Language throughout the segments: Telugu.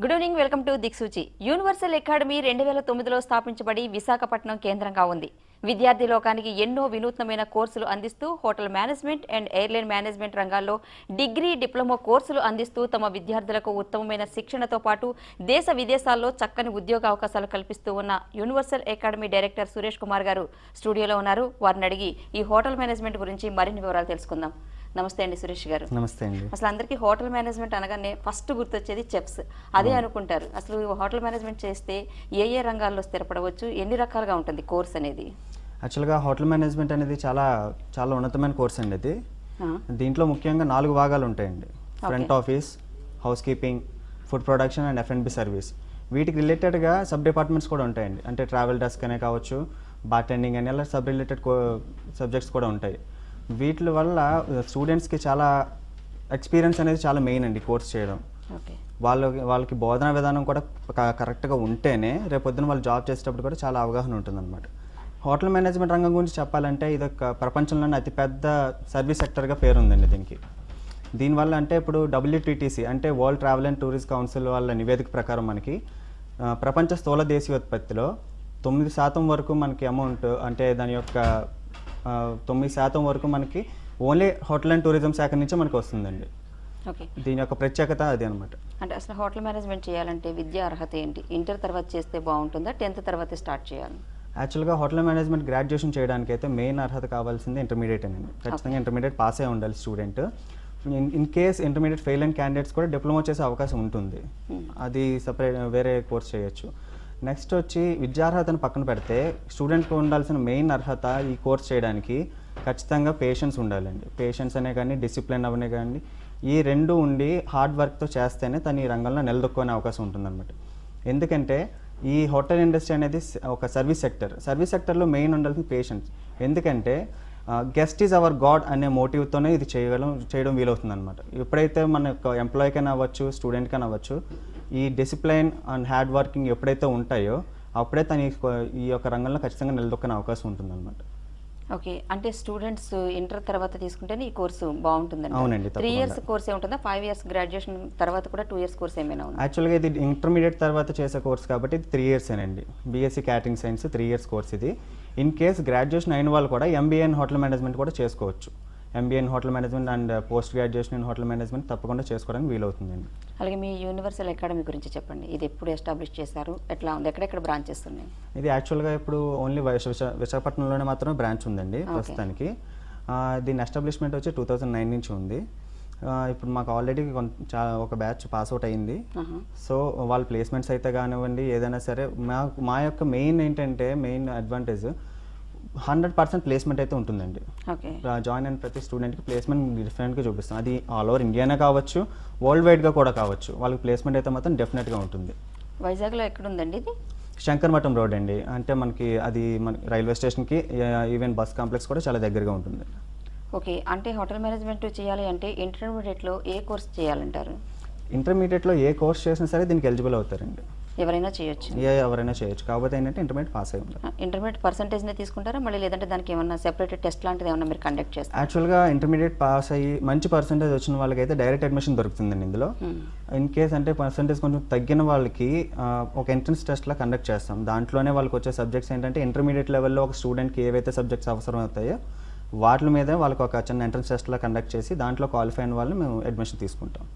Good evening, welcome to Diksuchi. Universal academy 2009లో స్థాపించబడి విశాఖపట్నం కేంద్రంగా ఉంది. విద్యార్థి లోకానికి ఎన్నో వినూత్నమైన కోర్సులు అందిస్తూ hotel management and airline management రంగాల్లో డిగ్రీ, డిప్లొమా కోర్సులు అందిస్తూ తమ విద్యార్థులకు ఉత్తమమైన శిక్షణతో పాటు దేశ విదేశాల్లో చక్కని ఉద్యోగ అవకాశాలు కల్పిస్తూ ఉన్న universal academy director Suresh Kumar గారు స్టూడియోలో ఉన్నారు. వారిని అడిగి ఈ హోటల్ మేనేజ్మెంట్ గురించి మరిన్ని వివరాలు తెలుసుకుందాం. నమస్తే అండి సురేష్ గారు. నమస్తే అండి. అసలు అందరికీ హోటల్ మేనేజ్మెంట్ అనగానే ఫస్ట్ గుర్తొచ్చేది చెఫ్స్, అదే అనుకుంటారు. అసలు హోటల్ మేనేజ్మెంట్ చేస్తే ఏ ఏ రంగాల్లో స్థిరపడవచ్చు, ఎన్ని రకాలుగా ఉంటుంది కోర్స్ అనేది? యాక్చువల్గా హోటల్ మేనేజ్మెంట్ అనేది చాలా చాలా ఉన్నతమైన కోర్స్ అండి. ఇది దీంట్లో ముఖ్యంగా 4 భాగాలు ఉంటాయండి. Front office, house keeping, food production and F&B service. వీటికి రిలేటెడ్గా సబ్ డిపార్ట్మెంట్స్ కూడా ఉంటాయండి. అంటే ట్రావెల్ డెస్క్ అనే కావచ్చు, బార్టెండింగ్ అని, అలా సబ్ రిలేటెడ్ సబ్జెక్ట్స్ కూడా ఉంటాయి. వీటి వల్ల స్టూడెంట్స్కి చాలా ఎక్స్పీరియన్స్ అనేది చాలా మెయిన్ అండి కోర్స్ చేయడం. వాళ్ళకి బోధనా విధానం కూడా కరెక్ట్గా ఉంటేనే రేపొద్దున వాళ్ళు జాబ్ చేసేటప్పుడు కూడా చాలా అవగాహన ఉంటుందన్నమాట. హోటల్ మేనేజ్మెంట్ రంగం గురించి చెప్పాలంటే ఇది ఒక ప్రపంచంలోనే అతిపెద్ద సర్వీస్ సెక్టర్గా పేరుందండి దీనికి. దీనివల్ల అంటే ఇప్పుడు WTTC అంటే world travel and tourist council వాళ్ళ నివేదిక ప్రకారం మనకి ప్రపంచ స్థూల దేశీయోత్పత్తిలో 9% వరకు మనకి అమౌంట్, అంటే దాని యొక్క 9% వరకు మనకి ఓన్లీ హోటల్ అండ్ టూరిజం శాఖ నుంచే మనకి వస్తుందండి. దీని యొక్క ప్రత్యేకత అది అనమాట. అంటే అసలు హోటల్ మేనేజ్మెంట్ చేయాలంటే విద్యా అర్హత ఏంటి? ఇంటర్ తర్వాత చేస్తే బాగుంటుందా, 10th తర్వాత స్టార్ట్ చేయాలి? యాక్చువల్గా హోటల్ మేనేజ్మెంట్ గ్రాడ్యుయేషన్ చేయడానికి అయితే మెయిన్ అర్హత కావాల్సింది ఇంటర్మీడియట్ అండి. ఖచ్చితంగా ఇంటర్మీడియట్ పాస్ అయి ఉండాలి student. In case intermediate fail అయిన క్యాండిడేట్స్ కూడా డిప్లొమా చేసే అవకాశం ఉంటుంది. అది సపరేట్ వేరే కోర్స్ చేయొచ్చు. నెక్స్ట్ వచ్చి విద్యార్హతను పక్కన పెడితే స్టూడెంట్కి ఉండాల్సిన మెయిన్ అర్హత ఈ కోర్స్ చేయడానికి ఖచ్చితంగా పేషెన్స్ ఉండాలండి. పేషెన్స్ అనే కానీ డిసిప్లిన్ అవనే కానీ ఈ రెండు ఉండి హార్డ్ వర్క్తో చేస్తేనే తను ఈ రంగంలో నిలదొక్కునే అవకాశం ఉంటుందన్నమాట. ఎందుకంటే ఈ హోటల్ ఇండస్ట్రీ అనేది ఒక సర్వీస్ సెక్టర్లో మెయిన్ ఉండాల్సిన పేషెన్స్. ఎందుకంటే గెస్ట్ ఈజ్ అవర్ గాడ్ అనే మోటివ్తోనే ఇది చేయడం వీలవుతుంది అనమాట. ఎప్పుడైతే మన ఎంప్లాయీకైనా అవ్వచ్చు, స్టూడెంట్కైనా అవ్వచ్చు, ఈ డిసిప్లైన్ అండ్ హార్డ్ వర్కింగ్ ఎప్పుడైతే ఉంటాయో అప్పుడే తను ఈ యొక్క రంగంలో ఖచ్చితంగా నిలదొక్కునే అవకాశం ఉంటుంది అనమాట. ఓకే, అంటే స్టూడెంట్స్ ఇంటర్ తర్వాత తీసుకుంటేనే ఈ కోర్సు బాగుంటుందండి. అవునండి. 3 years కోర్స్ ఏముంటుందా? 5 years గ్రాడ్యుయేషన్ తర్వాత కూడా 2 years కోర్స్ ఏమైనా ఉందా? యాక్చువల్గా ఇది ఇంటర్మీడియట్ తర్వాత చేసే కోర్స్ కాబట్టి ఇది 3 years ఏనండి. BSc catering science 3 years course ఇది. ఇన్ కేస్ గ్రాడ్యుయేషన్ అయిన వాళ్ళు కూడా MBA ఇన్ హోటల్ మేనేజ్మెంట్ కూడా చేసుకోవచ్చు. MBA in hotel management and post graduation in hotel management తప్పకుండా చేసుకోవడానికి వీలవుతుందండి. అలాగే మీ యూనివర్సల్ అకాడమీ గురించి చెప్పండి. ఇది ఎప్పుడు ఎస్టాబ్లిష్ చేశారు, ఎట్లా ఉంది, ఎక్కడెక్కడ బ్రాంచెస్ ఉన్నాయి? ఇది యాక్చువల్గా ఇప్పుడు ఓన్లీ విశాఖపట్నంలోనే మాత్రమే బ్రాంచ్ ఉందండి ప్రస్తుతానికి. దీని ఎస్టాబ్లిష్మెంట్ వచ్చి 2009 నుంచి ఉంది. ఇప్పుడు మాకు ఆల్రెడీ ఒక బ్యాచ్ పాస్అవుట్ అయ్యింది. సో వాళ్ళ ప్లేస్మెంట్స్ అయితే కానివ్వండి, ఏదైనా సరే మా యొక్క మెయిన్ ఏంటంటే మెయిన్ అడ్వాంటేజ్ 100% ప్లేస్మెంట్ అయితే ఉంటుందండి. జాయిన్ అయిన ప్రతి స్టూడెంట్కి ప్లేస్మెంట్ డిఫరెంట్గా చూపిస్తాం. అది ఆల్ ఓవర్ ఇండియానే కావచ్చు, వరల్డ్ వైడ్గా కూడా కావచ్చు. వాళ్ళకి ప్లేస్మెంట్ అయితే మాత్రం డెఫినెట్గా ఉంటుంది. వైజాగ్లో ఎక్కడ ఉందండి ఇది? శంకరమఠం రోడ్ అండి. అంటే మనకి అది మన రైల్వే స్టేషన్కి ఈవెన్ బస్ కాంప్లెక్స్ కూడా చాలా దగ్గరగా ఉంటుంది. ఓకే, అంటే హోటల్ మేనేజ్మెంట్ చేయాలి అంటే ఇంటర్మీడియట్లో ఏ కోర్స్ చేయాలంటారు? ఇంటర్మీడియట్లో ఏ కోర్స్ చేసినా సరే దీనికి ఎలిజిబుల్ అవుతారండి. ఎవరైనా చేయొచ్చు? ఎవరైనా చేయొచ్చు. కాకపోతే ఏంటంటే ఇంటర్మీడియట్ పాస్ అయి ఉండాలి. ఇంటర్మీడియట్ పర్సంటేజ్నే తీసుకుంటారా మళ్ళీ, లేదంటే దానికి ఏమన్నా సెపరేట్ టెస్ట్ లాంటిది ఏమన్నా మీరు కండక్ట్ చేస్తారు? యాక్చువల్గా ఇంటర్మీడియట్ పాస్ అయ్యి మంచి పర్సంటేజ్ వచ్చిన వాళ్ళకి అయితే డైరెక్ట్ అడ్మిషన్ దొరుకుతుందండి ఇందులో. ఇన్ కేస్ అంటే పర్సంటేజ్ కొంచెం తగ్గిన వాళ్ళకి ఒక ఎంట్రన్స్ టెస్ట్లా కండక్ట్ చేస్తాం. దాంట్లోనే వాళ్ళకి వచ్చే సబ్జెక్ట్స్ ఏంటంటే ఇంటర్మీడియట్ లెవెల్లో ఒక స్టూడెంట్కి ఏవైతే సబ్జెక్ట్స్ అవసరం అవుతాయో వాటి మీద వాళ్ళకి ఒక చిన్న ఎంట్రన్స్ టెస్ట్లా కండక్ట్ చేసి దాంట్లో క్వాలిఫై అయిన వాళ్ళని మేము అడ్మిషన్ తీసుకుంటాం.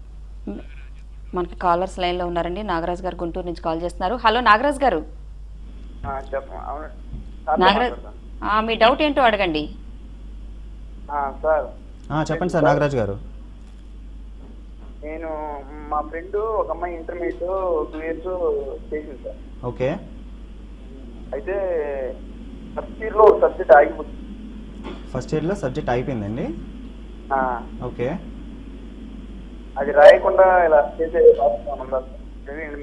మనకి కాలర్స్ లైన్లో ఉన్నారండి. నాగరాజ్ గారు గుంటూరు నుంచి కాల్ చేస్తున్నారు. హలో నాగరాజ్ గారు. నాగరాజ్, మీ డౌట్ ఏంటో అడగండి. చెప్పండి సార్. నాగరాజ్ గారు, నేను మా ఫ్రెండ్ ఒక అమ్మాయి ఇంటర్మీడియట్ 2 years చేసింది సార్. ఓకే. అయితే ఫస్ట్ ఇయర్లో సబ్జెక్ట్ ఆగిపోతుంది. ఫస్ట్ ఇయర్లో సబ్జెక్ట్ అయిపోయిందండి. ఓకే. అది రాయకుండా ఇలా చేసే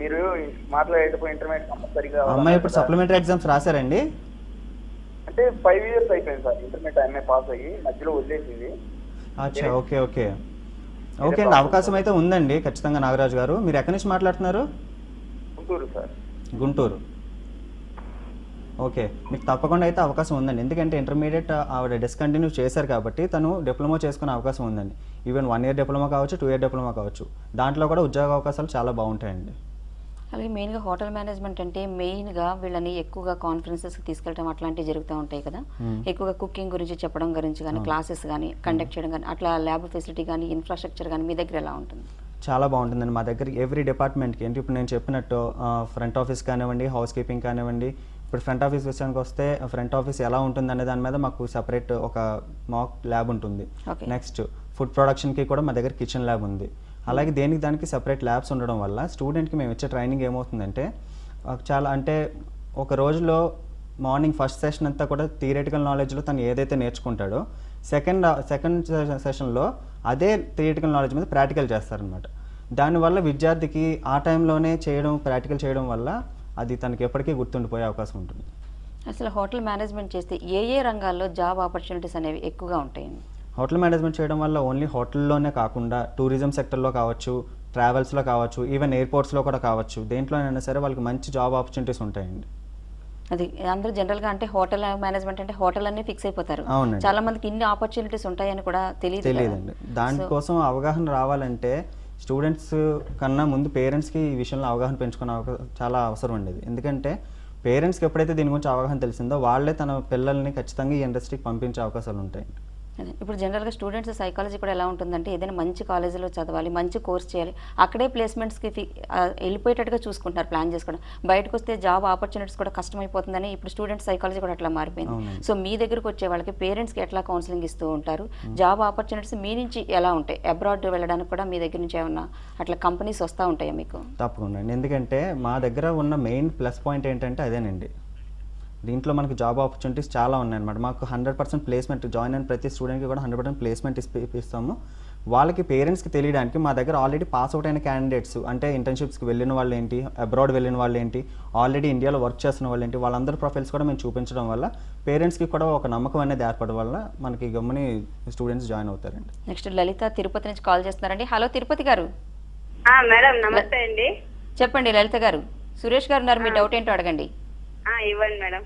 మీరు మాట్లాడేటప్పుడు ఇంటర్మీడియట్ కంపల్సరీగా. అమ్మాయి ఇప్పుడు సప్లిమెంటరీ ఎగ్జామ్స్ రాశారండి? అంటే 5 years అయిపోయింది సార్ ఇంటర్మీడియట్. అమ్మాయి పాస్ అయ్యి మధ్యలో వదిలేసింది. అచ్చా, ఓకే ఓకే ఓకే అండి. అవకాశం అయితే ఉందండి ఖచ్చితంగా. నాగరాజు గారు, మీరు ఎక్కడి నుంచి మాట్లాడుతున్నారు? గుంటూరు సార్. గుంటూరు. ఓకే, మీకు తప్పకుండా అయితే అవకాశం ఉందండి. ఎందుకంటే ఇంటర్మీడియట్ ఆవిడ డిస్కంటిన్యూ చేశారు కాబట్టి తను డిప్లొమా చేసుకునే అవకాశం ఉందండి. ఈవెన్ 1 year డిప్లొమా కావచ్చు, 2 year డిప్లొమా కావచ్చు. దాంట్లో కూడా ఉద్యోగ అవకాశాలు చాలా బాగుంటాయండి. అలాగే మెయిన్గా హోటల్ మేనేజ్మెంట్ అంటే మెయిన్గా వీళ్ళని ఎక్కువగా కాన్ఫరెన్సెస్కి తీసుకెళ్ళడం అట్లాంటివి జరుగుతూ ఉంటాయి కదా, ఎక్కువగా కుకింగ్ గురించి చెప్పడం గురించి కానీ క్లాసెస్ కానీ కండక్ట్ చేయడం కానీ అట్లా ల్యాబ్ ఫెసిలిటీ కానీ ఇన్ఫ్రాస్ట్రక్చర్ కానీ మీ దగ్గర ఎలా ఉంటుంది? చాలా బాగుంటుందండి మా దగ్గర ఎవ్రీ డిపార్ట్మెంట్కి. ఏంటి ఇప్పుడు నేను చెప్పినట్టు ఫ్రంట్ ఆఫీస్ కానివ్వండి, హౌస్ కీపింగ్ కానివ్వండి. ఇప్పుడు ఫ్రంట్ ఆఫీస్ విషయానికి వస్తే ఫ్రంట్ ఆఫీస్ ఎలా ఉంటుంది అనే దాని మీద మాకు సపరేట్ ఒక మాక్ ల్యాబ్ ఉంటుంది. నెక్స్ట్ ఫుడ్ ప్రొడక్షన్కి కూడా మా దగ్గర కిచెన్ ల్యాబ్ ఉంది. అలాగే దేనికి దానికి సపరేట్ ల్యాబ్స్ ఉండడం వల్ల స్టూడెంట్కి మేము ఇచ్చే ట్రైనింగ్ ఏమవుతుందంటే చాలా అంటే ఒక రోజులో మార్నింగ్ ఫస్ట్ సెషన్ అంతా కూడా థియరిటికల్ నాలెడ్జ్లో తను ఏదైతే నేర్చుకుంటాడో సెకండ్ సెషన్లో అదే థియరిటికల్ నాలెడ్జ్ మీద ప్రాక్టికల్ చేస్తారనమాట. దానివల్ల విద్యార్థికి ఆ టైంలోనే ప్రాక్టికల్ చేయడం వల్ల అది తనకి ఎప్పటికీ గుర్తుండిపోయే అవకాశం ఉంటుంది. అసలు హోటల్ మేనేజ్మెంట్ చేస్తే ఏ రంగాల్లో జాబ్ ఆపర్చునిటీస్ అనేవి ఎక్కువగా ఉంటాయండి? హోటల్ మేనేజ్మెంట్ చేయడం వల్ల ఓన్లీ హోటల్లోనే కాకుండా టూరిజం సెక్టర్లో కావచ్చు, ట్రావెల్స్లో కావచ్చు, ఈవెన్ ఎయిర్పోర్ట్స్లో కూడా కావచ్చు, దేంట్లోనైనా సరే వాళ్ళకి మంచి జాబ్ ఆపర్చునిటీస్ ఉంటాయండి. అది అందరూ జనరల్గా అంటే హోటల్ మేనేజ్మెంట్ అంటే హోటల్ అన్నీ ఫిక్స్ అయిపోతారు. చాలా మందికి ఇన్ని ఆపర్చునిటీస్ ఉంటాయని కూడా తెలియదండి. దానికోసం అవగాహన రావాలంటే స్టూడెంట్స్ కన్నా ముందు పేరెంట్స్కి ఈ విషయంలో అవగాహన పెంచుకునే చాలా అవసరం ఉండేది. ఎందుకంటే పేరెంట్స్కి ఎప్పుడైతే దీని గురించి అవగాహన తెలిసిందో వాళ్ళే తన పిల్లల్ని ఖచ్చితంగా ఈ ఇండస్ట్రీకి పంపించే అవకాశాలు ఉంటాయి. ఇప్పుడు జనరల్గా స్టూడెంట్స్ సైకాలజీ కూడా ఎలా ఉంటుందంటే ఏదైనా మంచి కాలేజీలో చదవాలి, మంచి కోర్స్ చేయాలి, అక్కడే ప్లేస్మెంట్స్కి వెళ్ళిపోయేటట్టుగా చూసుకుంటారు, ప్లాన్ చేసుకోవడం. బయటకు వస్తే జాబ్ ఆపర్చునిటీస్ కూడా కష్టమైపోతుందని ఇప్పుడు స్టూడెంట్స్ సైకాలజీ కూడా అట్లా మారిపోయింది. సో మీ దగ్గరకు వచ్చే వాళ్ళకి పేరెంట్స్కి ఎట్లా కౌన్సిలింగ్ ఇస్తూ ఉంటారు? జాబ్ ఆపర్చునిటీస్ మీ నుంచి ఎలా ఉంటాయి? అబ్రాడ్ వెళ్ళడానికి కూడా మీ దగ్గర నుంచి ఏమన్నా అట్లా కంపెనీస్ వస్తూ ఉంటాయా మీకు? తప్పకుండా, ఎందుకంటే మా దగ్గర ఉన్న మెయిన్ ప్లస్ పాయింట్ ఏంటంటే అదేనండి. దీంట్లో మనకి జాబ్ ఆపర్చునిటీస్ చాలా ఉన్నాయన్నమాట. మాకు 100% ప్లేస్మెంట్ జాయిన్ అయిన ప్రతి స్టూడెంట్కి కూడా 100% ప్లేస్మెంట్ ఇస్తాము. వాళ్ళకి పేరెంట్స్కి తెలియడానికి మా దగ్గర ఆల్రెడీ పాస్ అవుట్ అయిన క్యాండిడేట్స్ అంటే ఇంటర్న్షిప్స్కి వెళ్ళిన వాళ్ళు ఏంటి, అబ్రాడ్ వెళ్ళిన వాళ్ళు ఏంటి, ఆల్రెడీ ఇండియాలో వర్క్ చేస్తున్న వాళ్ళు ఏంటి, వాళ్ళందరూ ప్రొఫైల్స్ కూడా మేము చూపించడం వల్ల పేరెంట్స్కి కూడా ఒక నమ్మకం అనేది ఏర్పడడం వల్ల మనకి గమ్ముని స్టూడెంట్స్ జాయిన్ అవుతారండి. నెక్స్ట్ లలిత తిరుపతి నుంచి కాల్ చేస్తున్నారండి. హలో తిరుపతి గారు. మేడం నమస్తే అండి. చెప్పండి లలిత గారు. సురేష్ గారు ఉన్నారు, మీ డౌట్ ఏంటో అడగండి. ఇవ్వండి మేడం.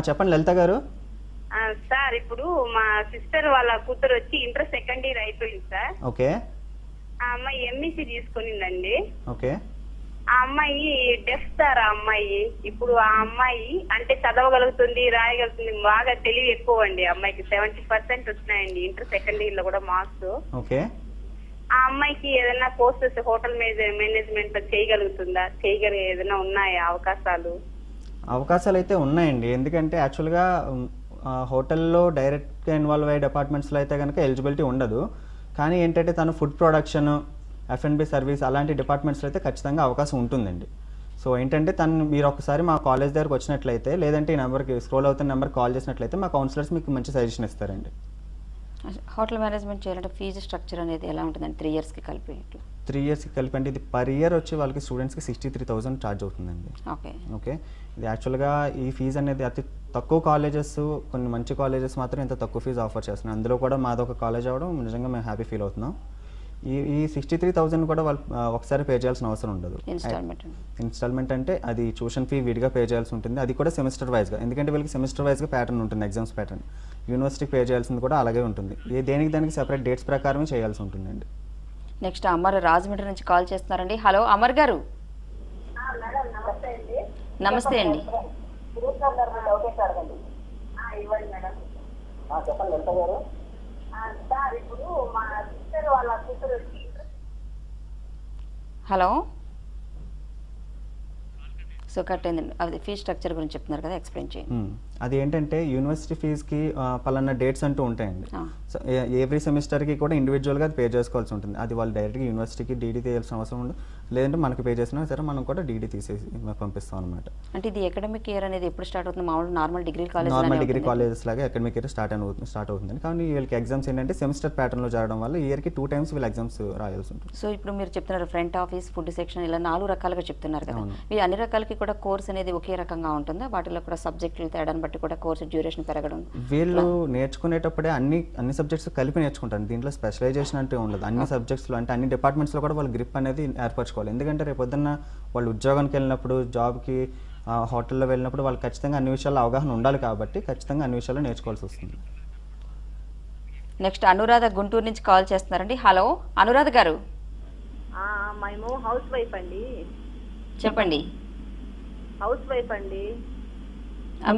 చెప్పండి లలిత గారు. సార్ ఇప్పుడు మా సిస్టర్ వాళ్ళ కూతురు వచ్చి ఇంటర్ సెకండ్ ఇయర్ అయిపోయింది సార్. ఓకే. ఆ అమ్మాయి ఎంఈసీ తీసుకునిందండి. ఓకే. ఆ అమ్మాయి డెఫ్ సార్. ఆ అమ్మాయి ఇప్పుడు ఆ అమ్మాయి అంటే చదవగలుగుతుంది, రాయగలుగుతుంది, బాగా తెలివి ఎక్కువ అండి. అమ్మాయికి 70% వచ్చినాయండి ఇంటర్ సెకండ్ ఇయర్ లో కూడా మార్క్స్. ఓకే. ఆ అమ్మాయికి ఏదైనా కోర్సెస్ హోటల్ మేనేజ్మెంట్ లో చేయగలుగుతుందా? ఏదైనా ఉన్నాయా అవకాశాలు? అవకాశాలు అయితే ఉన్నాయండి. ఎందుకంటే యాక్చువల్గా హోటల్లో డైరెక్ట్గా ఇన్వాల్వ్ అయ్యే డిపార్ట్మెంట్స్లో అయితే కనుక ఎలిజిబిలిటీ ఉండదు. కానీ ఏంటంటే తను ఫుడ్ ప్రొడక్షన్, F&B సర్వీస్ అలాంటి డిపార్ట్మెంట్స్లో అయితే ఖచ్చితంగా అవకాశం ఉంటుందండి. సో ఏంటంటే మీరు ఒకసారి మా కాలేజ్ దగ్గరకు వచ్చినట్లయితే, లేదంటే ఈ నెంబర్కి స్క్రోల్ అవుతున్న నెంబర్కి కాల్ చేసినట్లయితే మా కౌన్సిలర్స్ మీకు మంచి సజెషన్ ఇస్తారండి. హోటల్ మేనేజ్మెంట్ చేయాలంటే ఫీజు స్ట్రక్చర్ అనేది ఎలా ఉంటుందండి? 3 ఇయర్స్కి కలిపి 3 ఇయర్స్కి కలిపి అంటే ఇది పర్ ఇయర్ వచ్చి వాళ్ళకి స్టూడెంట్స్కి 63,000 ఛార్జ్ అవుతుందండి. ఓకే. ఇది యాక్చువల్గా ఈ ఫీజు అనేది అతి తక్కువ కాలేజెస్, కొన్ని మంచి కాలేజెస్ మాత్రం ఇంత తక్కువ ఫీజు ఆఫర్ చేస్తున్నాయి. అందులో కూడా మాదొక కాలేజ్ అవ్వడం నిజంగా మేము హ్యాపీ ఫీల్ అవుతున్నాం. ఈ 63,000 కూడా వాళ్ళు ఒకసారి పే చేయాల్సిన అవసరం ఉండదు. ఇన్స్టాల్మెంట్ అంటే అది ట్యూషన్ ఫీ విడిగా పే చేయాల్సి ఉంటుంది. అది కూడా సెమిస్టర్ వైజ్గా, ఎందుకంటే వీళ్ళకి సెమిస్టర్ వైజ్గా ప్యాటర్న్ ఉంటుంది, ఎగ్జామ్స్ ప్యాటర్న్. యూనివర్సిటీకి పే చేయాల్సింది కూడా అలాగే ఉంటుంది. దేనికి దానికి సెపరేట్ డేట్స్ ప్రకారమే చేయాల్సి ఉంటుందండి. నెక్స్ట్ అమర్ రాజమండ్రి నుంచి కాల్ చేస్తున్నారండి. హలో అమర్ గారు. నమస్తే అండి. హలో. సో కట్ అయిందండి. అది ఫీ స్ట్రక్చర్ గురించి చెప్తున్నారు కదా, ఎక్స్ప్లెయిన్ చేయండి. అది ఏంటంటే యూనివర్సిటీ ఫీజుకి పలానా డేట్స్ అంటూ ఉంటాయండి. సో ఎవ్రీ సెమిస్టర్కి కూడా ఇండివిజువల్గా అది పే చేసుకోవాల్సి ఉంటుంది. అది వాళ్ళు డైరెక్ట్గా యూనివర్సిటీకి డీడీ తీయాల్సిన అవసరం ఉండదు. లేదంటే మనకి పే చేసినా సరే మనం కూడా డీడీ తీసేసి పంపిస్తాం అనమాట. అంటే ఇది అకాడమిక్ ఇయర్ అనేది ఎప్పుడు స్టార్ట్ అవుతుంది? మామూలు నార్మల్ డిగ్రీ కాలేజెస్ లాగా అకాడమిక్ ఇయర్ స్టార్ట్ అవుతుంది. కానీ వీళ్ళకి ఎగ్జామ్స్ ఏంటంటే సెమిస్టర్ ప్యాటర్న్లో జరగడం వల్ల ఇయర్కి 2 times వీళ్ళు ఎగ్జామ్స్ రాయాల్సి ఉంటుంది. సో ఇప్పుడు మీరు చెప్తున్నారు ఫ్రంట్ ఆఫీస్, ఫుడ్ సెక్షన్, ఇలా 4 రకాలుగా చెప్తున్నారు కదా. ఈ అన్ని రకాలకి కూడా కోర్స్ అనేది ఒకే రకంగా ఉంటుందా? వాటిలో కూడా సబ్జెక్టులు తేడాన్ని బట్టి కూడా కోర్సు డ్యూరేషన్ పెరగడం? వీళ్ళు నేర్చుకునేటప్పుడే అన్ని సబ్జెక్ట్స్ కలిపి నేర్చుకుంటారు. దీంట్లో స్పెషలైజేషన్ అంటే ఉండదు. అన్ని సబ్జెక్ట్స్లో అంటే అన్ని డిపార్ట్మెంట్స్లో కూడా వాళ్ళు గ్రిప్ అనేది ఏర్పరచుకోవాలి. ఎందుకంటే రేపు పొద్దున్న వాళ్ళు ఉద్యోగానికి వెళ్ళినప్పుడు, జాబ్కి, హోటల్లో వెళ్ళినప్పుడు వాళ్ళు ఖచ్చితంగా అన్ని విషయాల్లో అవగాహన ఉండాలి. కాబట్టి ఖచ్చితంగా అన్ని విషయాల్లో నేర్చుకోవాల్సి వస్తుంది. నెక్స్ట్ అనురాధ గుంటూరు నుంచి కాల్ చేస్తున్నారండి. హలో అనురాధ గారు. మేము హౌస్ వైఫ్ అండి. చెప్పండి. హౌస్ వైఫ్ అండి.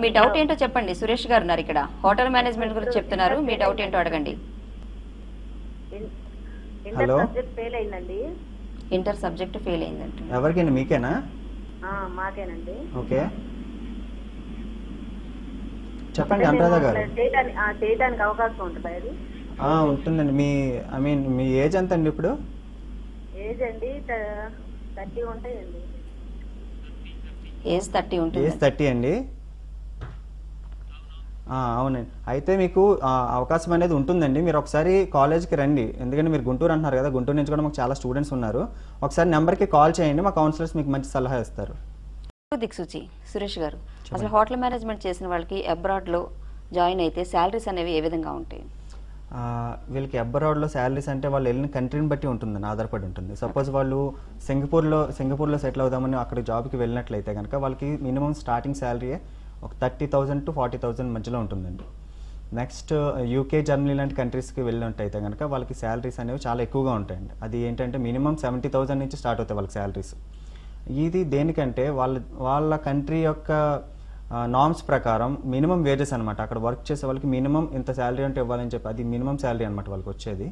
మీ డౌట్ ఏంటో చెప్పండి. సురేష్ గారు ఉన్నారు ఇక్కడ, హోటల్ మేనేజ్మెంట్ గురించి చెప్తున్నారు. మీ డౌట్ ఏంటో అడగండి. ఇంటర్ సబ్జెక్ట్ ఫెయిల్ అయిందండి. ఇంటర్ సబ్జెక్ట్ ఫెయిల్ అయిందంట. ఎవరికైనా మీకేనా? మాకేనండి. ఓకే చెప్పండి అనురాధ గారు. చేయడానికి అవకాశం ఉంటుంది అది? ఉంటుందండి. మీ ఏజ్ ఎంత అండి ఇప్పుడు? ఏజ్ అండి 30 ఉంటాయండి. ఏజ్ 30 ఉంటుంది. ఏజ్ 30 అండి. అవునండి. అయితే మీకు అవకాశం అనేది ఉంటుందండి. మీరు ఒకసారి కాలేజ్కి రండి. ఎందుకంటే మీరు గుంటూరు అంటున్నారు కదా, గుంటూరు నుంచి కూడా మాకు చాలా స్టూడెంట్స్ ఉన్నారు. ఒకసారి నెంబర్కి కాల్ చేయండి, మా కౌన్సిలర్స్ మీకు మంచి సలహా ఇస్తారు. దిక్సూచి సురేష్ గారు, అసలు హోటల్ మేనేజ్మెంట్ చేసిన వాళ్ళకి అబ్రాడ్లో జాయిన్ అయితే శాలరీస్ అనేవి ఏ విధంగా ఉంటాయి? వీళ్ళకి అబ్రాడ్లో శాలరీస్ అంటే వాళ్ళు వెళ్ళిన కంట్రీని బట్టి ఉంటుందని ఆధారపడి ఉంటుంది. సపోజ్ వాళ్ళు సింగపూర్లో సెటిల్ అవుదామని అక్కడ జాబ్కి వెళ్ళినట్లయితే కనుక వాళ్ళకి మినిమం స్టార్టింగ్ శాలరీ ఒక 30,000 to 40,000 మధ్యలో ఉంటుందండి. నెక్స్ట్ యూకే, జర్మనీ లాంటి కంట్రీస్కి వెళ్ళినట్టయితే కనుక వాళ్ళకి శాలరీస్ అనేవి చాలా ఎక్కువగా ఉంటాయండి. అది ఏంటంటే మినిమం 70,000 నుంచి స్టార్ట్ అవుతాయి వాళ్ళకి శాలరీస్. ఇది దేనికంటే వాళ్ళ కంట్రీ యొక్క నార్మ్స్ ప్రకారం మినిమం వేజెస్ అనమాట. అక్కడ వర్క్ చేసే వాళ్ళకి మినిమం ఇంత శాలరీ అంటే ఇవ్వాలని చెప్పి అది మినిమం శాలరీ అనమాట వాళ్ళకి వచ్చేది.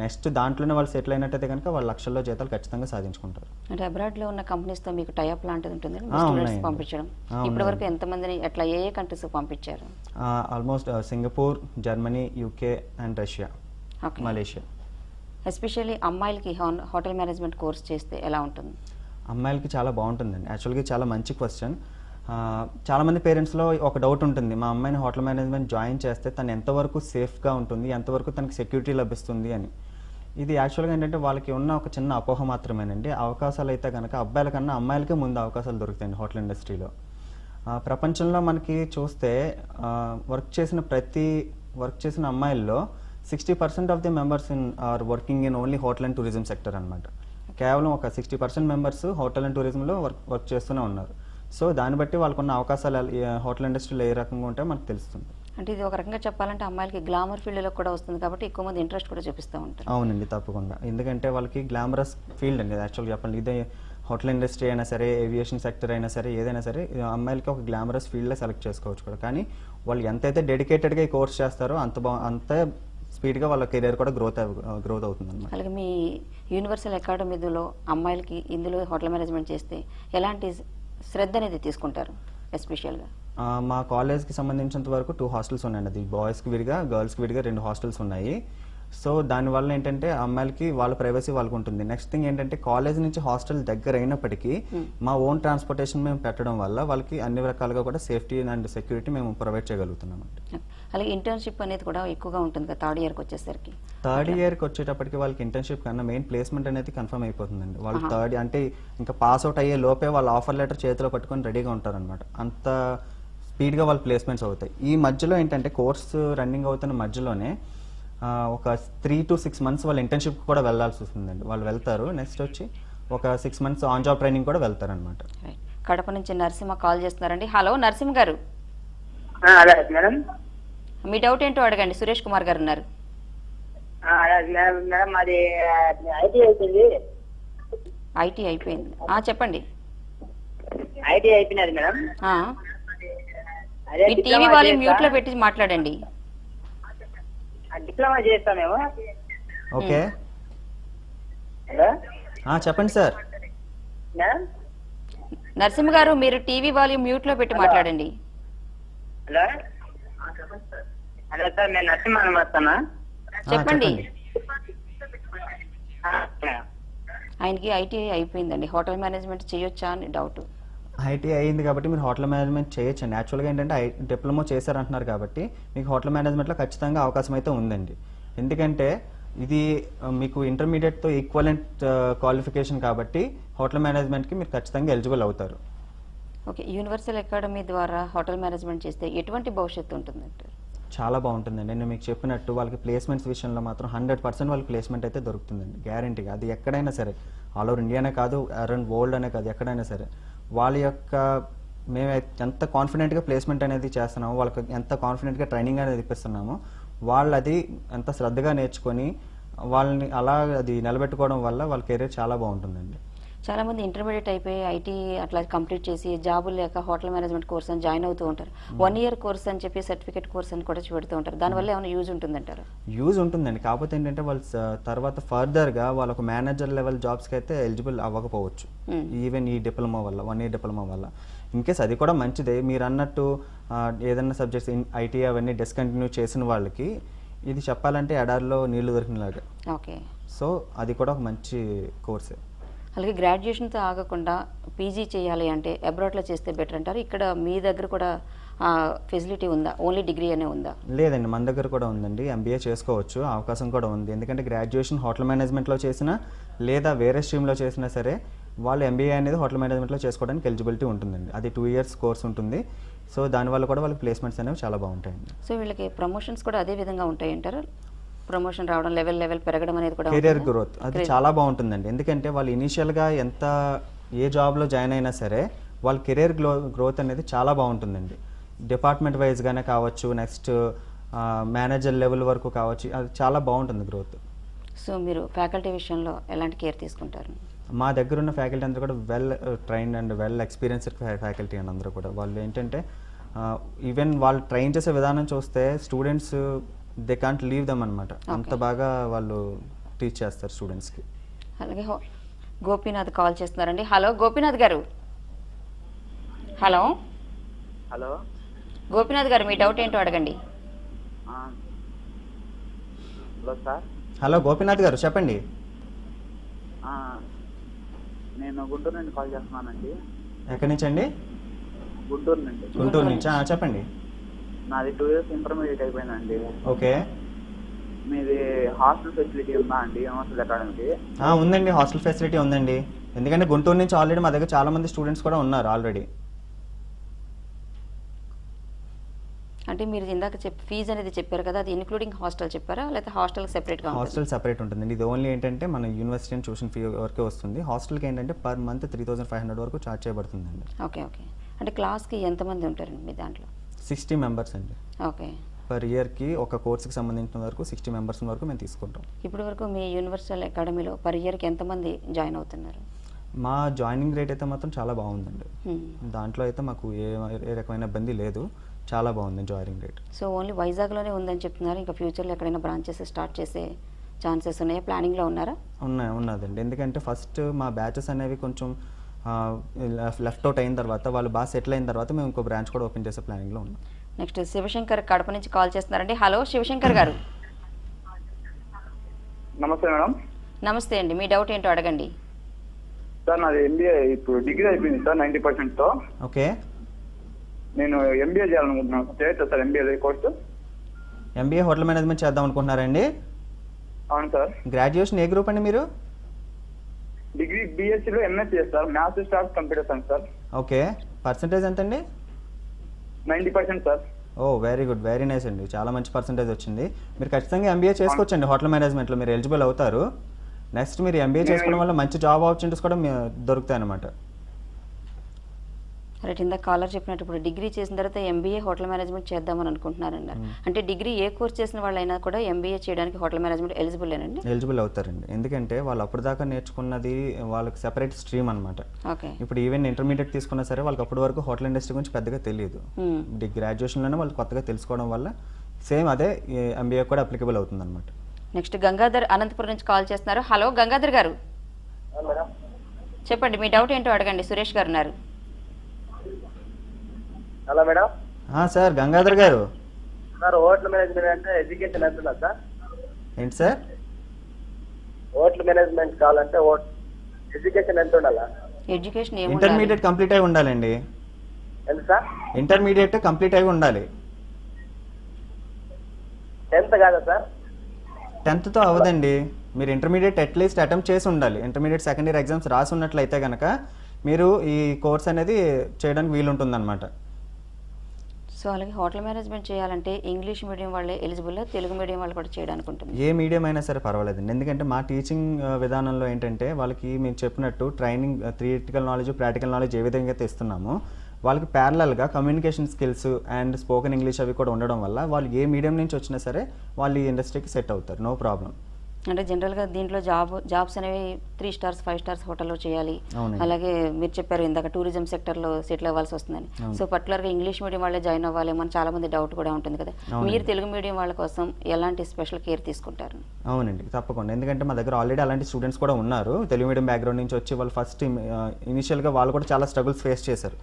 నెక్స్ట్ దాంట్లోనే వాళ్ళు సెటిల్ అయినట్టయితే కనుక వాళ్ళు లక్షల్లో జీతాలు ఖచ్చితంగా సాధించుకుంటారు. అంటే అబ్రాడ్లో ఉన్న కంపెనీస్తో మీకు టైఅప్ లాంటిది ఉంటుంది పంపించడం. ఇప్పటి వరకు ఎంతమందిని ఎట్లా ఏ కంట్రీస్కి పంపించారు? Almost Singapore, Germany, UK and Russia, Malaysia. Especially అమ్మాయిలకి హోటల్ మేనేజ్మెంట్ కోర్స్ చేస్తే ఎలా ఉంటుంది? అమ్మాయిలకి చాలా బాగుంటుందండి. యాక్చువల్గా చాలా మంచి క్వశ్చన్. చాలామంది పేరెంట్స్లో ఒక డౌట్ ఉంటుంది, మా అమ్మాయిని హోటల్ మేనేజ్మెంట్ జాయిన్ చేస్తే తను ఎంతవరకు సేఫ్గా ఉంటుంది, ఎంతవరకు తనకి సెక్యూరిటీ లభిస్తుంది అని. ఇది యాక్చువల్గా ఏంటంటే వాళ్ళకి ఉన్న ఒక చిన్న అపోహ మాత్రమేనండి. అవకాశాలు అయితే కనుక అబ్బాయిల కన్నా అమ్మాయిలకే ముందు అవకాశాలు దొరుకుతాయండి హోటల్ ఇండస్ట్రీలో. ప్రపంచంలో మనకి చూస్తే వర్క్ చేసిన అమ్మాయిల్లో 60% of the members are working in only hotel and tourism sector అనమాట. కేవలం ఒక 60% మెంబర్స్ హోటల్ అండ్ టూరిజంలో వర్క్ చేస్తూనే ఉన్నారు. సో దాన్ని బట్టి వాళ్ళకున్న అవకాశాలు హోటల్ ఇండస్ట్రీలో ఏ రకంగా ఉంటే మనకు తెలుస్తుంది. అంటే ఇది ఒక రకంగా చెప్పాలంటే అమ్మాయిలకి గ్లామర్ ఫీల్డ్లో కూడా వస్తుంది కాబట్టి ఎక్కువ మంది ఇంట్రెస్ట్ కూడా చూపిస్తూ ఉంటారు. అవునండి, తప్పకుండా. ఎందుకంటే వాళ్ళకి గ్లామరస్ ఫీల్డ్ అండి యాక్చువల్గా చెప్పండి. ఇదే హోటల్ ఇండస్ట్రీ అయినా సరే, ఏవియేషన్ సెక్టర్ అయినా సరే, ఏదైనా సరే అమ్మాయిలకి ఒక గ్లామరస్ ఫీల్డ్లో సెలెక్ట్ చేసుకోవచ్చు కూడా. కానీ వాళ్ళు ఎంతైతే డెడికేటెడ్గా ఈ కోర్స్ చేస్తారో అంత స్పీడ్గా వాళ్ళ కెరీర్ కూడా గ్రోత్ అవుతుంది అన్నమాట. అలాగే మీ యూనివర్సల్ అకాడమీలో అమ్మాయిలకి ఇందులో హోటల్ మేనేజ్మెంట్ చేస్తే ఎలాంటి శ్రద్ధ అనేది తీసుకుంటారు? ఎస్పెషల్గా మా కాలేజ్కి సంబంధించినంత వరకు 2 హాస్టల్స్ ఉన్నాయండి. అది బాయ్స్కి విడిగా, గర్ల్స్కి విడిగా 2 హాస్టల్స్ ఉన్నాయి. సో దానివల్ల ఏంటంటే అమ్మాయిలకి వాళ్ళ ప్రైవసీ వాళ్ళకు ఉంటుంది. నెక్స్ట్ థింగ్ ఏంటంటే కాలేజ్ నుంచి హాస్టల్ దగ్గర అయినప్పటికీ మా ఓన్ ట్రాన్స్పోర్టేషన్ మేము పెట్టడం వల్ల వాళ్ళకి అన్ని రకాలుగా కూడా సేఫ్టీ అండ్ సెక్యూరిటీ మేము ప్రొవైడ్ చేయగలుగుతున్నాం. అలాగే ఇంటర్న్షిప్ అనేది కూడా ఎక్కువగా ఉంటుంది కదా థర్డ్ ఇయర్కి వచ్చేసరికి. థర్డ్ ఇయర్కి వచ్చేటప్పటికి వాళ్ళకి ఇంటర్న్షిప్ కన్నా మెయిన్ ప్లేస్మెంట్ అనేది కన్ఫర్మ్ అయిపోతుందండి. వాళ్ళు థర్డ్ అంటే ఇంకా పాస్ అవుట్ అయ్యే లోపే వాళ్ళ ఆఫర్ లెటర్ చేతిలో పట్టుకొని రెడీగా ఉంటారనమాట. అంత స్పీడ్గా వాళ్ళ ప్లేస్మెంట్స్ అవుతాయి. ఈ మధ్యలో ఏంటంటే కోర్సు రన్నింగ్ అవుతున్న మధ్యలోనే ఒక 3 to 6 months వాళ్ళు ఇంటర్న్షిప్ కూడా వెళ్ళాల్సి వస్తుందండి. వాళ్ళు వెళ్తారు. నెక్స్ట్ వచ్చి ఒక 6 months ఆన్ జాబ్ ట్రైనింగ్ కూడా వెళ్తారు అనమాట. కడప నుంచి నరసింహ కాల్ చేస్తున్నారండి. హలో నరసింహ గారు, మీ డౌట్ ఏంటో అడగండి. సురేష్ కుమార్ గారు ఉన్నారు. ఐటీ అయిపోయింది. చెప్పండి. ఐటీ అయిపోయినది మేడం. మీ టీవీ వాల్యూమ్ మ్యూట్ లో పెట్టి మాట్లాడండి. డిప్లొమా చేస్తామేమో. ఓకే, చెప్పండి సార్. నరసింహ గారు మీరు టీవీ వాల్యూమ్ మ్యూట్ లో పెట్టి మాట్లాడండి. హలో హలో సార్, నేను నరసింహ వస్తానా? చెప్పండి. ఆయనకి ఐటీఐ అయిపోయిందండి, హోటల్ మేనేజ్మెంట్ చేయొచ్చా అని డౌట్. ఐటీ అయింది కాబట్టి మీరు హోటల్ మేనేజ్మెంట్ చేయొచ్చండి. యాక్చువల్గా ఏంటంటే డిప్లొమా చేశారంటున్నారు కాబట్టి మీకు హోటల్ మేనేజ్మెంట్లో ఖచ్చితంగా అవకాశం అయితే ఉందండి. ఎందుకంటే ఇది మీకు ఇంటర్మీడియట్తో ఈక్వలెంట్ క్వాలిఫికేషన్ కాబట్టి హోటల్ మేనేజ్మెంట్కి మీరు ఖచ్చితంగా ఎలిజిబుల్ అవుతారు. ఓకే, యూనివర్సల్ అకాడమీ ద్వారా హోటల్ మేనేజ్మెంట్ చేస్తే ఎటువంటి భవిష్యత్తు ఉంటుందంటారు? చాలా బాగుంటుందండి. నేను మీకు చెప్పినట్టు వాళ్ళకి ప్లేస్మెంట్స్ విషయంలో మాత్రం 100% వాళ్ళకి ప్లేస్మెంట్ అయితే దొరుకుతుందండి, గ్యారంటీగా. అది ఎక్కడైనా సరే, ఆల్ ఓవర్ ఇండియానే కాదు, అరౌండ్ వరల్డ్ అనే కాదు, ఎక్కడైనా సరే వాళ్ళ యొక్క మేము ఎంత కాన్ఫిడెంట్గా ప్లేస్మెంట్ అనేది చేస్తున్నామో, వాళ్ళకి ఎంత కాన్ఫిడెంట్గా ట్రైనింగ్ అనేది ఇప్పిస్తున్నామో, వాళ్ళు అది ఎంత శ్రద్ధగా నేర్చుకొని వాళ్ళని అలా అది నిలబెట్టుకోవడం వల్ల వాళ్ళ కెరీర్ చాలా బాగుంటుందండి. చాలామంది ఇంటర్మీడియట్ అయిపోయి ఐటీ అట్లా కంప్లీట్ చేసి జాబులు లేక హోటల్ మేనేజ్మెంట్ కోర్స్ అని జాయిన్ అవుతూ ఉంటారు. 1 year కోర్స్ అని చెప్పి సర్టిఫికేట్ కోర్స్ అని కూడా పెడుతూ ఉంటారు. దానివల్ల ఏమైనా యూజ్ ఉంటుందంటారు? యూజ్ ఉంటుందండి. కాకపోతే ఏంటంటే వాళ్ళు తర్వాత ఫర్దర్గా వాళ్ళ ఒక మేనేజర్ లెవెల్ జాబ్స్కి అయితే ఎలిజిబుల్ అవ్వకపోవచ్చు. ఈవెన్ ఈ డిప్లొమా వల్ల 1 year డిప్లొమా వల్ల. ఇన్కేస్ అది కూడా మంచిదే. మీరు అన్నట్టు ఏదైనా సబ్జెక్ట్స్ ఐటీ అవన్నీ డిస్కంటిన్యూ చేసిన వాళ్ళకి ఇది చెప్పాలంటే ఎడారిలో నీళ్లు దొరికినలాగా. ఓకే. సో అది కూడా ఒక మంచి కోర్సే. అలాగే గ్రాడ్యుయేషన్తో ఆగకుండా పీజీ చేయాలి అంటే అబ్రాడ్లో చేస్తే బెటర్ అంటారు. ఇక్కడ మీ దగ్గర కూడా ఫెసిలిటీ ఉందా? ఓన్లీ డిగ్రీ అనే ఉందా? లేదండి, మన దగ్గర కూడా ఉందండి. ఎంబీఏ చేసుకోవచ్చు, అవకాశం కూడా ఉంది. ఎందుకంటే గ్రాడ్యుయేషన్ హోటల్ మేనేజ్మెంట్లో చేసినా లేదా వేరే స్ట్రీమ్లో చేసినా సరే వాళ్ళు ఎంబీఏ అనేది హోటల్ మేనేజ్మెంట్లో చేసుకోవడానికి ఎలిజిబిలిటీ ఉంటుందండి. అది 2 years కోర్స్ ఉంటుంది. సో దానివల్ల కూడా వాళ్ళకి ప్లేస్మెంట్స్ అనేవి చాలా బాగుంటాయండి. సో వీళ్ళకి ప్రమోషన్స్ కూడా అదే విధంగా ఉంటాయి అంటారు? ప్రమోషన్ రావడం, లెవెల్ పెరగడం అనేది కూడా కెరియర్ గ్రోత్ అది చాలా బాగుంటుందండి. ఎందుకంటే వాళ్ళు ఇనీషియల్గా ఎంత ఏ జాబ్లో జాయిన్ అయినా సరే వాళ్ళ కెరియర్ గ్రోత్ అనేది చాలా బాగుంటుందండి. డిపార్ట్మెంట్ వైజ్గానే కావచ్చు, నెక్స్ట్ మేనేజర్ లెవెల్ వరకు కావచ్చు, అది చాలా బాగుంటుంది గ్రోత్. సో మీరు ఫ్యాకల్టీ విషయంలో ఎలాంటి కేర్ తీసుకుంటారు? మా దగ్గర ఉన్న ఫ్యాకల్టీ అందరూ కూడా well trained and well experienced faculty అండి. అందరూ కూడా వాళ్ళు ఏంటంటే ఈవెన్ వాళ్ళు ట్రైన్ చేసే విధానం చూస్తే students they can't leave them అనమాట. అంత బాగా వాళ్ళు టీచ్ చేస్తారు స్టూడెంట్స్కి. అలాగే గోపీనాథ్ కాల్ చేస్తున్నారండి. Hello Gopinath garu. Hello hello Gopinath గారు, మీ డౌట్ ఏంటో అడగండి. Hello sir. హలో గోపీనాథ్ గారు, చెప్పండి. నేను గుంటూరు నుండి కాల్ చేస్తున్నానండి. ఎక్కడి నుంచి అండి? గుంటూరు నుండి. గుంటూరు నుంచి చెప్పండి. నాది 2 years ఇంటర్మీడియట్ అయిపోయిందండి. ఓకే. మీది హాస్టల్ ఫెసిలిటీ ఉందా అండి యూనివర్సల్ అకాడమీకి? ఉందండి, హాస్టల్ ఫెసిలిటీ ఉందండి. ఎందుకంటే గుంటూరు నుంచి ఆల్రెడీ మా దగ్గర చాలా మంది స్టూడెంట్స్ కూడా ఉన్నారు ఆల్రెడీ. అంటే మీరు ఇందాక ఫీజు అనేది చెప్పారు కదా, అది ఇన్క్లూడింగ్ హాస్టల్ చెప్పారా లేకపోతే హాస్టల్ సెపరేట్గా? హాస్టల్ సెపరేట్ ఉంటుందండి. ఇది ఓన్లీ ఏంటంటే మన యూనివర్సిటీ అండ్ ట్యూషన్ ఫీ వరకే వస్తుంది. హాస్టల్కి ఏంటంటే పర్ మంత్ 3,500 వరకు ఛార్జ్ చేయబడుతుందండి. Okay okay. అంటే క్లాస్కి ఎంతమంది ఉంటారండి మీ దాంట్లో? 60 members అండి. ఓకే. పర్ ఇయర్కి ఒక కోర్సుకి సంబంధించిన వరకు 60 members వరకు మేము తీసుకుంటాం. ఇప్పటి వరకు మీ యూనివర్సల్ అకాడమీలో పర్ ఇయర్కి ఎంతమంది జాయిన్ అవుతున్నారు? మా జాయినింగ్ రేట్ అయితే మాత్రం చాలా బాగుందండి. దాంట్లో అయితే మాకు ఏ రకమైన ఇబ్బంది లేదు. చాలా బాగుంది జాయినింగ్ రేట్. సో ఓన్లీ వైజాగ్లోనే ఉందని చెప్తున్నారు. ఇంకా ఫ్యూచర్లో ఎక్కడైనా బ్రాంచెస్ స్టార్ట్ చేసే ఛాన్సెస్ ఉన్నాయా? ప్లానింగ్లో ఉన్నారా? ఉన్నదండి. ఎందుకంటే ఫస్ట్ మా బ్యాచెస్ అనేవి కొంచెం లెఫ్ట్ అవుట్ అయిన తర్వాత వాళ్ళు బాగా సెటిల్ అయిన తర్వాత మేము ఇంకో బ్రాంచ్ కూడా ఓపెన్ చేసే ప్లానింగ్లో ఉన్నాం. నెక్స్ట్ శివశంకర్ కడప నుంచి కాల్ చేస్తున్నారండి. హలో శివశంకర్ గారు. నమస్తే మేడం. నమస్తే అండి, మీ డౌట్ ఏంటో అడగండి. సార్ నాది ఎంబీఏ ఇప్పుడు డిగ్రీ అయిపోయింది సార్ 90%తో. ఓకే. నేను ఎంబీఏ చేయాలనుకుంటున్నాను. చేయొచ్చా sir MBA course? MBA hotel management చేద్దాం అనుకుంటున్నారండి? అవును సార్. గ్రాడ్యుయేషన్ ఏ గ్రూప్ అండి మీరు? డిగ్రీ బీఎస్సీలో ఎంఎస్సీ చేస్తారు, maths start computer science sir. Okay. Percentage ఎంత అండి? 90% సార్. ఓ వెరీ గుడ్, వెరీ నైస్ అండి. చాలా మంచి పర్సంటేజ్ వచ్చింది. మీరు ఖచ్చితంగా ఎంబీఏ చేసుకోవచ్చండి హోటల్ మేనేజ్మెంట్లో. మీరు ఎలిజిబుల్ అవుతారు. నెక్స్ట్ మీరు ఎంబీఏ చేసుకోవడం వల్ల మంచి జాబ్ ఆపర్చునిటీస్ కూడా దొరుకుతాయి అన్నమాట. రైట్. ఇందాక కాలర్ చెప్పినట్టు ఇప్పుడు డిగ్రీ చేసిన తర్వాత ఎంబీఏ హోటల్ మేనేజ్మెంట్ చేద్దామని అనుకుంటున్నారండి. అంటే డిగ్రీ ఏ కోర్స్ చేసిన వాళ్ళైనా కూడా ఎంబీఏ చేయడానికి హోటల్ మేనేజ్మెంట్ ఎలిజిబుల్ ఏనండి? ఎలిజిబుల్ అవుతారండి. ఎందుకంటే వాళ్ళు అప్పటిదాకా నేర్చుకున్నది వాళ్ళకి సెపరేట్ స్ట్రీమ్ అనమాట. ఓకే. ఇప్పుడు ఈవెన్ ఇంటర్మీడియట్ తీసుకున్నా సరే వాళ్ళకి అప్పటి వరకు హోటల్ ఇండస్ట్రీ గురించి పెద్దగా తెలియదు. గ్రాడ్యుయేషన్లోనే వాళ్ళు కొత్తగా తెలుసుకోవడం వల్ల సేమ్ అదే ఎంబీఏ కూడా అప్లికబుల్ అవుతుంది అనమాట. నెక్స్ట్ గంగాధర్ అనంతపురం నుంచి కాల్ చేస్తున్నారు. హలో గంగాధర్ గారు, చెప్పండి మీ డౌట్ ఏంటో అడగండి. సురేష్ గారు ఉన్నారు. Hello madam. సార్ గంగాధర్ గారు. సార్ హోటల్ మేనేజ్మెంట్ అంటే ఎడ్యుకేషన్ ఎంత ఉండాలి సార్? ఏంటి సార్? హోటల్ మేనేజ్మెంట్ కావాలంటే ఎడ్యుకేషన్ ఎంత ఉండాలా? ఎడ్యుకేషన్ ఇంటర్మీడియట్ కంప్లీట్ అయి ఉండాలండి. ఎంత సార్? ఇంటర్మీడియట్ కంప్లీట్ అయి ఉండాలి. 10th కాదా సార్? 10th అవ్వదండి. మీరు ఇంటర్మీడియట్ అట్లీస్ట్ అటెంప్ట్ చేసి ఉండాలి. ఇంటర్మీడియట్ సెకండ్ ఇయర్ ఎగ్జామ్స్ రాసి ఉన్నట్లయితే కనుక మీరు ఈ కోర్స్ అనేది చేయడానికి వీలుంటుందన్నమాట. సో అలాగే హోటల్ మేనేజ్మెంట్ చేయాలంటే ఇంగ్లీష్ మీడియం వాళ్ళే ఎలిజిబుల్, తెలుగు మీడియం వాళ్ళు కూడా చేయడానికి ఉంటుంది? ఏ మీడియం అయినా సరే పర్వాలేదండి. ఎందుకంటే మా టీచింగ్ విధానంలో ఏంటంటే వాళ్ళకి మేము చెప్పినట్టు training theoretical knowledge, practical knowledge ఏ విధంగా అయితే ఇస్తున్నామో వాళ్ళకి ప్యారలల్గా communication skills and spoken English అవి కూడా ఉండడం వల్ల వాళ్ళు ఏ మీడియం నుంచి వచ్చినా సరే వాళ్ళు ఈ ఇండస్ట్రీకి సెట్ అవుతారు. No problem. అంటే జనరల్గా దీంట్లో జాబ్స్ అనేవి 3 స్టార్స్ 5 స్టార్స్ హోటల్లో చేయాలి. అలాగే మీరు చెప్పారు ఇందాక టూరిజం సెక్టర్లో సెటిల్ అవ్వాల్సి వస్తుందని. సో పర్టికులర్గా ఇంగ్లీష్ మీడియం వాళ్ళే జాయిన్ అవ్వాలి మన చాలా మంది డౌట్ కూడా ఉంటుంది కదా. మీరు తెలుగు మీడియం వాళ్ళ కోసం ఎలాంటి స్పెషల్ కేర్ తీసుకుంటారు? అవునండి, తప్పకుండా. ఎందుకంటే మా దగ్గర ఆల్రెడీ అలాంటి స్టూడెంట్స్ కూడా ఉన్నారు. తెలుగు మీడియం బ్యాక్గ్రౌండ్ నుంచి వచ్చి వాళ్ళు ఫస్ట్ ఇనిషియల్గా వాళ్ళు కూడా చాలా స్ట్రగుల్స్ ఫేస్ చేశారు.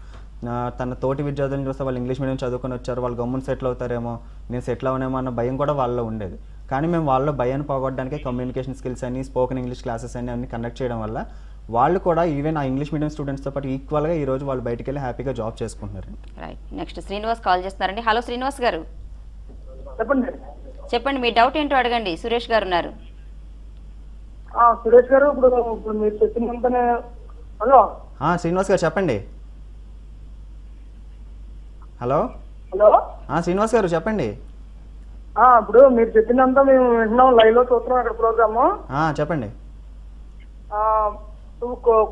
తన తోటి విద్యార్థులను చూస్తే వాళ్ళు ఇంగ్లీష్ మీడియం చదువుకొని వచ్చారు, వాళ్ళు గమ్మున సెటిల్ అవుతారేమో, నేను సెటిల్ అవనేమో అన్న భయం కూడా వాళ్ళలో ఉండేది. కానీ మేము వాళ్ళ భయాన్ని పోగొట్టడానికి కమ్యూనికేషన్ స్కిల్స్ అని, స్పోకెన్ ఇంగ్లీష్ క్లాసెస్ అని అన్ని కండక్ట్ చేయడం వల్ల వాళ్ళు కూడా ఈవెన్ ఆ ఇంగ్లీష్ మీడియం స్టూడెంట్స్తో పాటు ఈక్వల్గా ఈ రోజు వాళ్ళు బయటికి వెళ్ళి హ్యాపీగా జాబ్ చేసుకుంటున్నారు. రైట్. నెక్స్ట్ శ్రీనివాస్ కాల్ చేస్తున్నారండి. హలో శ్రీనివాస్ గారు, చెప్పండి. మీ డౌట్ ఏంటో అడగండి. సురేష్ గారు ఉన్నారు. సురేష్ గారు, ఇప్పుడు మీరు చెప్పినంతనే. హలో శ్రీనివాస్ గారు చెప్పండి. హలో హలో శ్రీనివాస్ గారు చెప్పండి. ఇప్పుడు మీరు చెప్పినంత మేము వింటున్నాం, లైవ్ లో చూస్తున్నాం అక్కడ ప్రోగ్రాము. చెప్పండి.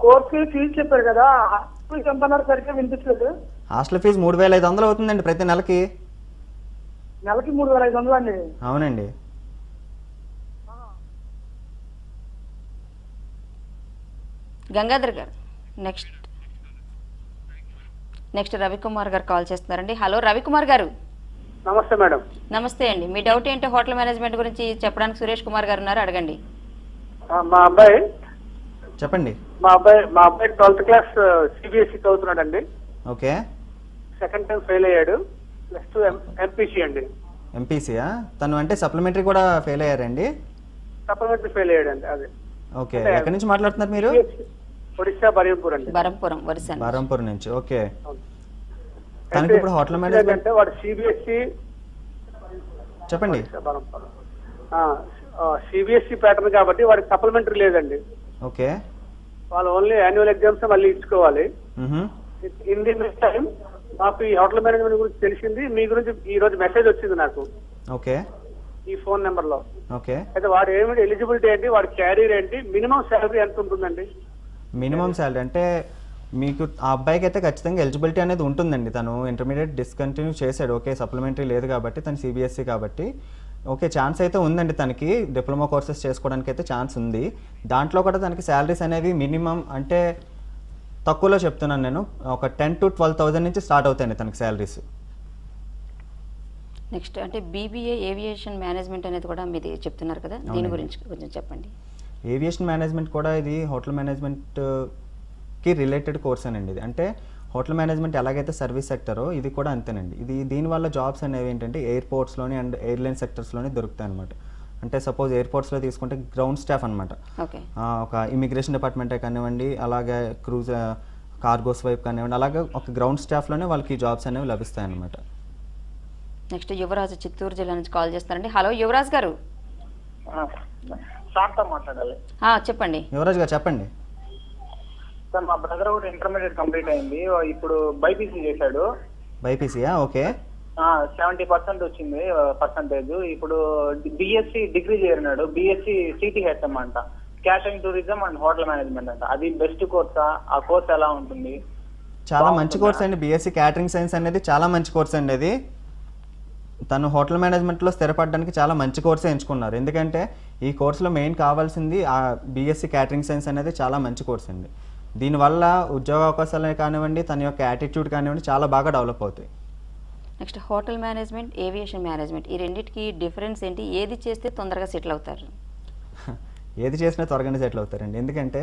కోర్స్ కి ఫీజు చెప్పారు కదా, ఫీజు ఎంత అన్నారు సరిగ్గా వినిపించలేదు. హాస్టల్ ఫీజు 3500 అవుతుందండి ప్రతి నెలకి. నెలకి 3500 అండి? అవునండి. గంగాధర్ గారు నెక్స్ట్ రవికుమార్ గారు కాల్ చేస్తున్నారండి. హలో రవికుమార్ గారు. నమస్తే మేడం. నమస్తే అండి. మీ డౌట్ ఏంటో హోటల్ మేనేజ్మెంట్ గురించి చెప్పడానికి సురేష్ కుమార్ గారు ఉన్నారు, అడగండి. మా అబ్బాయి చెప్పండి. మా అబ్బాయి 12th క్లాస్ సిబిఎస్ఈ చదువుతున్నాడండి. ఓకే. సెకండ్ టైం ఫెయిల్ అయ్యాడు. నెక్స్ట్ ఎంపీసీ అండి. ఎంపీసీయా? తను అంటే సప్లిమెంటరీ కూడా ఫెయిల్ అయ్యారండి? సప్లిమెంటరీ ఫెయిల్ అయ్యాడండి. అదే. ఓకే. ఎక్కడి నుంచి మాట్లాడుతున్నారు మీరు? ఒడిశా బరంపూర్ అండి. బరంపూర్ నుంచి. ఓకే. తనకి ఇప్పుడు హోటల్ మేనేజ్మెంట్ అంటే వాడు సిబిఎస్ఈ. చెప్పండి. సిబిఎస్ఈ ప్యాటర్న్ కాబట్టి వాడికి సప్లిమెంటరీ లేదండి. ఓకే. వాళ్ళు ఓన్లీ యాన్యువల్ ఎగ్జామ్స్ మళ్ళీ ఇచ్చుకోవాలి. ఇన్ ది మీన్ టైం మాకు ఈ హోటల్ మేనేజ్మెంట్ గురించి తెలిసింది, మీ గురించి ఈ రోజు మెసేజ్ వచ్చింది నాకు. ఓకే. ఈ ఫోన్ నెంబర్ లో. ఓకే. అయితే వాడు ఏమిటి ఎలిజిబిలిటీ ఏంటి, వాడి క్యారియర్ ఏంటి, మినిమం శాలరీ ఎంత ఉంటుందండి? మినిమం శాలరీ అంటే మీకు ఆ అబ్బాయికి అయితే ఖచ్చితంగా ఎలిజిబిలిటీ అనేది ఉంటుందండి. తను ఇంటర్మీడియట్ డిస్కంటిన్యూ చేశాడు. ఓకే. సప్లిమెంటరీ లేదు కాబట్టి, తను సిబిఎస్ఈ కాబట్టి ఓకే ఛాన్స్ అయితే ఉందండి. తనకి డిప్లొమా కోర్సెస్ చేసుకోవడానికి అయితే ఛాన్స్ ఉంది. దాంట్లో కూడా తనకి శాలరీస్ అనేవి మినిమం అంటే తక్కువలో చెప్తున్నాను నేను, ఒక 10,000 to 12,000 నుంచి స్టార్ట్ అవుతాయండి తనకి శాలరీస్. నెక్స్ట్ అంటే బీబీఏ ఏవియేషన్ మేనేజ్మెంట్ అనేది కూడా మీది చెప్తున్నారు కదా, దీని గురించి కొంచెం చెప్పండి. ఏవియేషన్ మేనేజ్మెంట్ కూడా ఇది హోటల్ మేనేజ్మెంట్కి రిలేటెడ్ కోర్స్ అనండి. ఇది అంటే హోటల్ మేనేజ్మెంట్ ఎలాగైతే సర్వీస్ సెక్టరో ఇది కూడా అంతేనండి. దీనివల్ల జాబ్స్ అనేవి ఏంటంటే ఎయిర్పోర్ట్స్లోని అండ్ ఎయిర్లైన్ సెక్టర్స్లోని దొరుకుతాయి అనమాట. అంటే సపోజ్ ఎయిర్పోర్ట్స్లో తీసుకుంటే గ్రౌండ్ స్టాఫ్ అనమాట. ఒక ఇమిగ్రేషన్ డిపార్ట్మెంటే కానివ్వండి, అలాగే క్రూజ్ కార్గోస్ వైపు కానివ్వండి, అలాగే ఒక గ్రౌండ్ స్టాఫ్లోనే వాళ్ళకి జాబ్స్ అనేవి లభిస్తాయి అనమాట. నెక్స్ట్ యువరాజ్ చిత్తూరు జిల్లా నుంచి కాల్ చేస్తారండి. హలో యువరాజ్ గారు. మాట్లాడాలి. చెప్పండి యువరాజ్ గారు చెప్పండి. సార్ మా బ్రదర్ కూడా ఇంటర్మీడియట్ కంప్లీట్ అయింది, ఇప్పుడు బైపీసీ చేశాడు. బైపీసీయా? ఓకే. 70% వచ్చింది పర్సంటేజ్. ఇప్పుడు బిఎస్సి డిగ్రీ చేరినాడు. బిఎస్సి సిటీహెచ్ఎం అంట, catering tourism and hotel management అంట. అది బెస్ట్ కోర్సా? ఆ కోర్స్ ఎలా ఉంటుంది? చాలా మంచి కోర్స్ అండి. బిఎస్సి క్యాటరింగ్ సైన్స్ అనేది చాలా మంచి కోర్స్ అండి. అది తను హోటల్ మేనేజ్మెంట్లో స్థిరపడడానికి చాలా మంచి కోర్సే ఎంచుకున్నారు. ఎందుకంటే ఈ కోర్సులో మెయిన్ కావాల్సింది ఆ బిఎస్సి క్యాటరింగ్ సైన్స్ అనేది చాలా మంచి కోర్స్ అండి. దీనివల్ల ఉద్యోగ అవకాశాలే కానివ్వండి, తన యొక్క యాటిట్యూడ్ కానివ్వండి చాలా బాగా డెవలప్ అవుతాయి. Next hotel management, aviation management ఈ రెండింటికి డిఫరెన్స్ ఏంటి? ఏది చేస్తే తొందరగా సెటిల్ అవుతారు? ఏది చేసినా త్వరగానే సెటిల్ అవుతారండి. ఎందుకంటే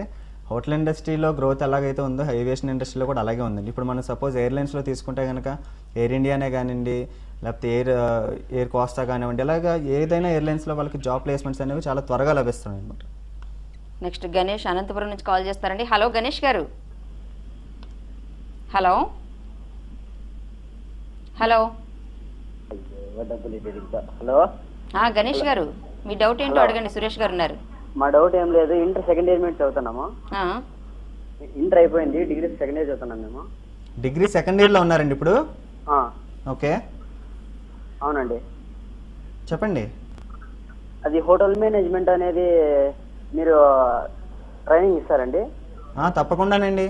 హోటల్ ఇండస్ట్రీలో గ్రోత్ ఎలాగైతే ఉందో ఏవియేషన్ ఇండస్ట్రీలో కూడా అలాగే ఉందండి. ఇప్పుడు మనం సపోజ్ ఎయిర్లైన్స్లో తీసుకుంటే కనుక ఎయిర్ ఇండియానే కానివ్వండి, లేకపోతే ఎయిర్ కోస్టా కానివ్వండి, ఇలాగా ఏదైనా ఎయిర్లైన్స్లో వాళ్ళకి జాబ్ ప్లేస్మెంట్స్ అనేవి చాలా త్వరగా లభిస్తున్నాయి అనమాట. నెక్స్ట్ గణేష్ అనంతపురం నుంచి కాల్ చేస్తారండి. హలో గణేష్ గారు. హలో హలో హలో గణేష్ గారు, మీ డౌట్ ఏంటో అడగండి. సురేష్ గారు ఉన్నారు. మా డౌట్ ఏం లేదు, ఇంటర్ సెకండ్ ఇయర్ మీద చదువుతున్నాము. ఇంటర్ అయిపోయింది, డిగ్రీ సెకండ్ ఇయర్ చదువుతున్నాం మేము. డిగ్రీ సెకండ్ ఇయర్లో ఉన్నారండి ఇప్పుడు? ఓకే. అవునండి. చెప్పండి. అది హోటల్ మేనేజ్మెంట్ అనేది మీరు ట్రైనింగ్ ఇస్తారండి? తప్పకుండానండి.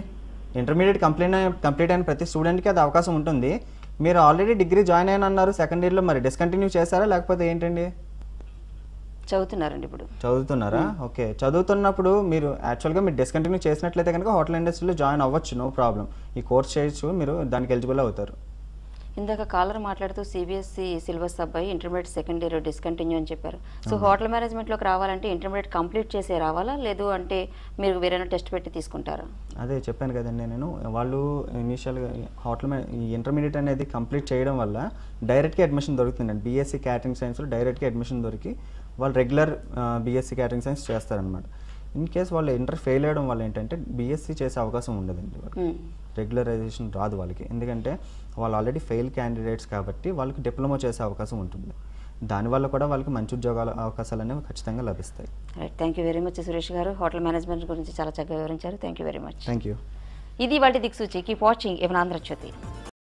ఇంటర్మీడియట్ కంప్లీట్ అయిన ప్రతి స్టూడెంట్కి అది అవకాశం ఉంటుంది. మీరు ఆల్రెడీ డిగ్రీ జాయిన్ అయిన అన్నారు సెకండ్ ఇయర్లో, మరి డిస్కంటిన్యూ చేశారా లేకపోతే ఏంటండి? చదువుతున్నారండి ఇప్పుడు. చదువుతున్నారా? ఓకే. చదువుతున్నప్పుడు మీరు యాక్చువల్గా మీరు డిస్కంటిన్యూ చేసినట్లయితే కనుక హోటల్ ఇండస్ట్రీలో జాయిన్ అవ్వచ్చు, నో ప్రాబ్లం. ఈ కోర్స్ చేయొచ్చు, మీరు దానికి ఎలిజిబుల్ అవుతారు. ఇందాక కాలర్ మాట్లాడుతూ సిబిఎస్ఈ సిలబస్ అబ్బాయి ఇంటర్మీడియట్ సెకండ్ ఇయర్ డిస్కంటిన్యూ అని చెప్పారు. సో హోటల్ మేనేజ్మెంట్లోకి రావాలంటే ఇంటర్మీడియట్ కంప్లీట్ చేసే రావాలా, లేదు అంటే మీరు వేరేనా టెస్ట్ పెట్టి తీసుకుంటారా? అదే చెప్పాను కదండి నేను, వాళ్ళు ఇనీషియల్గా ఈ ఇంటర్మీడియట్ అనేది కంప్లీట్ చేయడం వల్ల డైరెక్ట్గా అడ్మిషన్ దొరుకుతుందండి. బీఎస్సీ క్యాటరింగ్ సైన్స్లో డైరెక్ట్గా అడ్మిషన్ దొరికి వాళ్ళు రెగ్యులర్ బీఎస్సీ క్యాటరింగ్ సైన్స్ చేస్తారనమాట. ఇన్ కేస్ వాళ్ళు ఇంటర్ ఫెయిల్ అవ్వడం వల్ల ఏంటంటే బీఎస్సీ చేసే అవకాశం ఉండదండి, వాళ్ళకి రెగ్యులరైజేషన్ రాదు వాళ్ళకి. ఎందుకంటే వాళ్ళు ఆల్రెడీ ఫెయిల్ క్యాండిడేట్స్ కాబట్టి వాళ్ళకి డిప్లొమా చేసే అవకాశం ఉంటుంది. దానివల్ల కూడా వాళ్ళకి మంచి ఉద్యోగాల అవకాశాలు అనేవి ఖచ్చితంగా లభిస్తాయి. Right, thank you very much Suresh గారు. హోటల్ మేనేజ్మెంట్ గురించి చాలా చక్కగా వివరించారు. Thank you very much. Thank you. ఇది వాటి దిక్సూచి. కీప్ వాచింగ్ ఏమన్నా ఆంధ్రజ్యోతి.